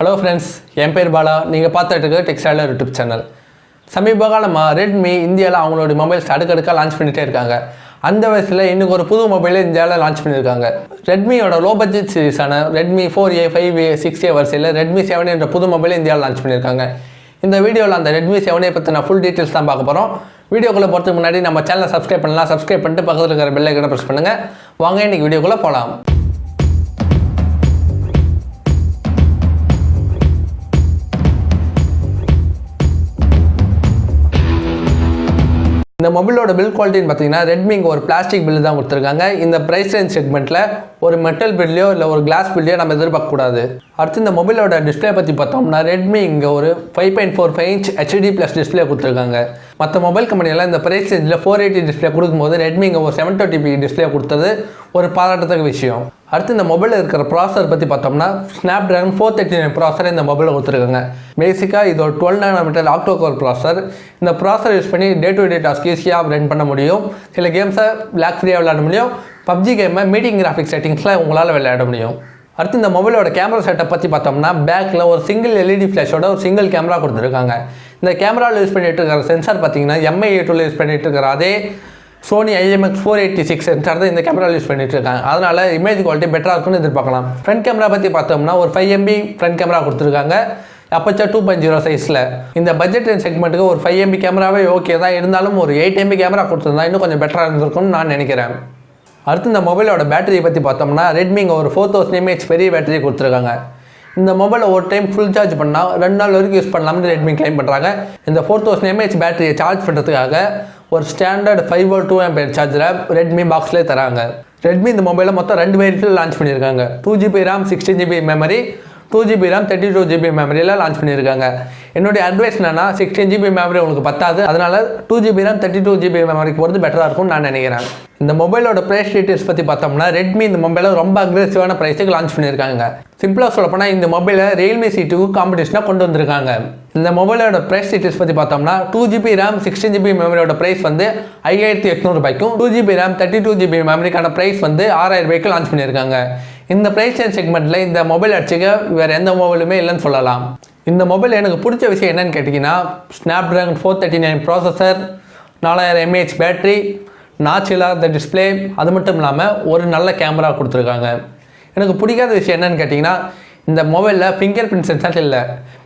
Hello friends, என் பேர் பாலா. நீங்கள் பார்த்துட்டு இருக்க டெக்ஸ்டைலர் யூடியூப் சேனல். சமீப காலமாக ரெட்மி இந்தியாவில் அவங்களுடைய மொபைல்ஸ் அடுக்கடுக்காக லான்ச் பண்ணிகிட்டே இருக்காங்க. அந்த வயசில் இன்றைக்கி ஒரு புது மொபைலை இந்தியாவில் லான்ச் பண்ணியிருக்காங்க. ரெட்மியோட லோ பட்ஜெட் சீரிஸான ரெட்மி 4A 5A 6A வரிசையில் ரெட்மி 7A என்ற புது மொபைலை இந்தியாவில் லான்ச் பண்ணியிருக்காங்க. இந்த வீடியோவில் அந்த ரெட்மி 7A பற்றின ஃபுல் டீட்டெயில்ஸ் தான் பார்க்க போகிறோம். வீடியோக்குள்ளே போகிறதுக்கு முன்னாடி நம்ம சேனலை சப்ஸ்கிரைப் பண்ணலாம். சப்ஸ்கிரைப் பண்ணிட்டு பக்கத்தில் இருக்கிற பெல் ஐக்கனை ப்ரெஸ் பண்ணுங்கள். வாங்க இன்றைக்கி வீடியோக்குள்ளே போகலாம். இந்த மொபைலோட பில் குவாலிட்டின்னு பார்த்தீங்கன்னா ரெட்மி இங்கே ஒரு பிளாஸ்டிக் பில்லு தான் கொடுத்துருக்காங்க. இந்த ப்ரைஸ் ரேஞ்ச் செக்மெண்ட்டில் ஒரு மெட்டல் பில்லையோ இல்லை ஒரு கிளாஸ் பில்லையோ நம்ம எதிர்பார்க்கக்கூடாது. அடுத்து இந்த மொபைலோட டிஸ்பிளே பற்றி பார்த்தோம்னா ரெட்மி இங்கே ஒரு 5.45 இன்ச் HD+ டிஸ்பிளே கொடுத்துருக்காங்க. மற்ற மொபைல் கம்பெனியெல்லாம் இந்த ப்ரைஸ் ரேஞ்சில் 480 டிஸ்பிளே கொடுக்கும்போது ரெட்மி இங்கே ஒரு 720p டிஸ்பிளே கொடுத்தது ஒரு பாராட்டத்தக்க விஷயம். அடுத்து இந்த மொபைலில் இருக்கிற ப்ராசர் பற்றி பார்த்தோம்னா Snapdragon 439 ப்ராசர் இந்த மொபைலில் கொடுத்துருக்காங்க. பேசிக்காக இது ஒரு 12 nm ஆக்டோ கோர் ப்ராசர். இந்த ப்ராசர் யூஸ் பண்ணி டே டு டே டாஸ்க் ஈஸியாக ரன் பண்ண முடியும். சில கேம்ஸை லாக் ஃப்ரீயாக விளையாட முடியும். PUBG கேமை மீட்டிங் கிராஃபிக்ஸ் செட்டிங்ஸில் உங்களால் விளையாட முடியும். அடுத்து இந்த மொபைலோட கேமரா செட்டப் பற்றி பார்த்தோம்னா பேக்கில் ஒரு சிங்கிள் LED ஃப்ளாஷோட ஒரு சிங்கிள் கேமரா கொடுத்துருக்காங்க. இந்த கேமராவில் யூஸ் பண்ணிட்டு இருக்கிற சென்சார் பார்த்தீங்கன்னா MI A2 யூஸ் பண்ணிட்டு இருக்கிற அதே சோனி IMX486 சென்சார் தான் இந்த கேமராவில் யூஸ் பண்ணிட்டு இருக்காங்க. அதனால் இமேஜ் குவாலிட்டி பெட்டராக இருக்குன்னு எதிர்பார்க்கலாம். ஃப்ரண்ட் கேமரா பற்றி பார்த்தோம்னா ஒரு 5MB ஃப்ரண்ட் கேமரா கொடுத்துருக்காங்க. அப்பச்சா 2.0 சைஸில். இந்த பட்ஜெட் செக்மெண்ட்டுக்கு ஒரு 5MB கேமராவே ஓகே தான். இருந்தாலும் ஒரு 8MB கேமரா கொடுத்துருந்தா இன்னும் கொஞ்சம் பெட்டராக இருந்திருக்கும்னு நான் நினைக்கிறேன். அடுத்து இந்த மொபைலோட பேட்டரியை பற்றி பார்த்தோம்னா ரெட்மி இங்கே ஒரு 4000 mAh பெரிய பேட்டரி கொடுத்துருக்காங்க. இந்த மொபைலை ஒரு டைம் ஃபுல் சார்ஜ் பண்ணால் 2 நாள் வரைக்கும் யூஸ் பண்ணலாம்னு ரெட்மி கிளைம் பண்ணுறாங்க. இந்த 4000 mAh பேட்டரியை சார்ஜ் பண்ணுறதுக்காக ஒரு ஸ்டாண்டர்ட் 5V 2A சார்ஜரை ரெட்மி பாக்ஸ்லேயே தராங்க. ரெட்மி இந்த மொபைலில் மொத்தம் 2 வேரியண்ட்டில் லான்ச் பண்ணியிருக்காங்க. 2GB RAM 16GB memory, 2GB RAM 32GB மெமரியில் லான்ச் பண்ணியிருக்காங்க. என்னுடைய அட்வைஸ் என்னன்னா 16GB மெமரி உங்களுக்கு பத்தாது. அதனால் 2GB RAM 32GB மெமரிக்கு போகிறது பெட்டராக இருக்கும்னு நான் நினைக்கிறேன். இந்த மொபைலோட ப்ரைஸ் டீட்டெயில்ஸ் பற்றி பார்த்தோம்னா ரெட்மி இந்த மொபைலை ரொம்ப அக்ரெசிவான ப்ரைஸுக்கு லான்ச் பண்ணியிருக்காங்க. சிம்பிளாக சொல்லப்போனால் இந்த மொபைலை Realme C2 காம்படிஷனாக கொண்டு வந்திருக்காங்க. இந்த மொபைலோட ப்ரைஸ் டீட்டெயில்ஸ் பற்றி பார்த்தோம்னா 2GB RAM 16GB மெமரியோட ப்ரைஸ் வந்து 5800 ரூபாய்க்கும், 2GB RAM 32GB மெமரிக்கான ப்ரைஸ் வந்து 6000 ரூபாய்க்கு லான்ச் பண்ணியிருக்காங்க. இந்த ப்ரைஸ் செக்மெண்ட்டில் இந்த மொபைல் அடிச்சுக்க வேறு எந்த மொபைலுமே இல்லைன்னு சொல்லலாம். இந்த மொபைல் எனக்கு பிடிச்ச விஷயம் என்னன்னு கேட்டிங்கன்னா Snapdragon 439 processor, 4000 mAh battery, notch இல்லாத டிஸ்பிளே, அது மட்டும் இல்லாமல் ஒரு நல்ல கேமரா கொடுத்துருக்காங்க. எனக்கு பிடிக்காத விஷயம் என்னன்னு கேட்டிங்கன்னா இந்த மொபைலில் ஃபிங்கர் பிரிண்ட் சென்சார் இல்லை.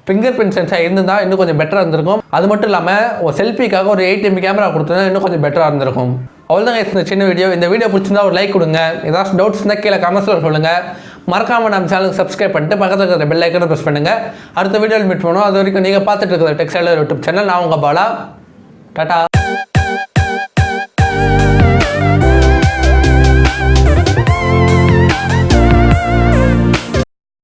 ஃபிங்கர் பிரிண்ட் சென்சார் இருந்தால் இன்னும் கொஞ்சம் பெட்டராக இருந்திருக்கும். அது மட்டும் இல்லாமல் ஒரு செல்ஃபிக்காக ஒரு 8MB கேமரா கொடுத்துருந்தா இன்னும் கொஞ்சம் பெட்டராக இருந்திருக்கும். அவ்வளோதான் இந்த சின்ன வீடியோ. இந்த வீடியோ பிடிச்சிருந்தா ஒரு லைக் கொடுங்க. ஏதாவது டவுட்ஸ் இருந்தால் கீழே கமெண்ட்ஸில் சொல்லுங்கள். மறக்காமல் நம்ம சேனலுக்கு சப்ஸ்கிரைப் பண்ணிட்டு பக்கத்தில் இருக்கிற பெல் ஐக்கனை ப்ரெஸ் பண்ணுங்கள். அடுத்த வீடியோவில் மீட் பண்ணுவோம். அது வரைக்கும் நீங்கள் பார்த்துட்டு இருக்கிற டெக்ஸ்டைலர் யூடியூப் சேனல். நான் உங்கள் பாலா. டாடா.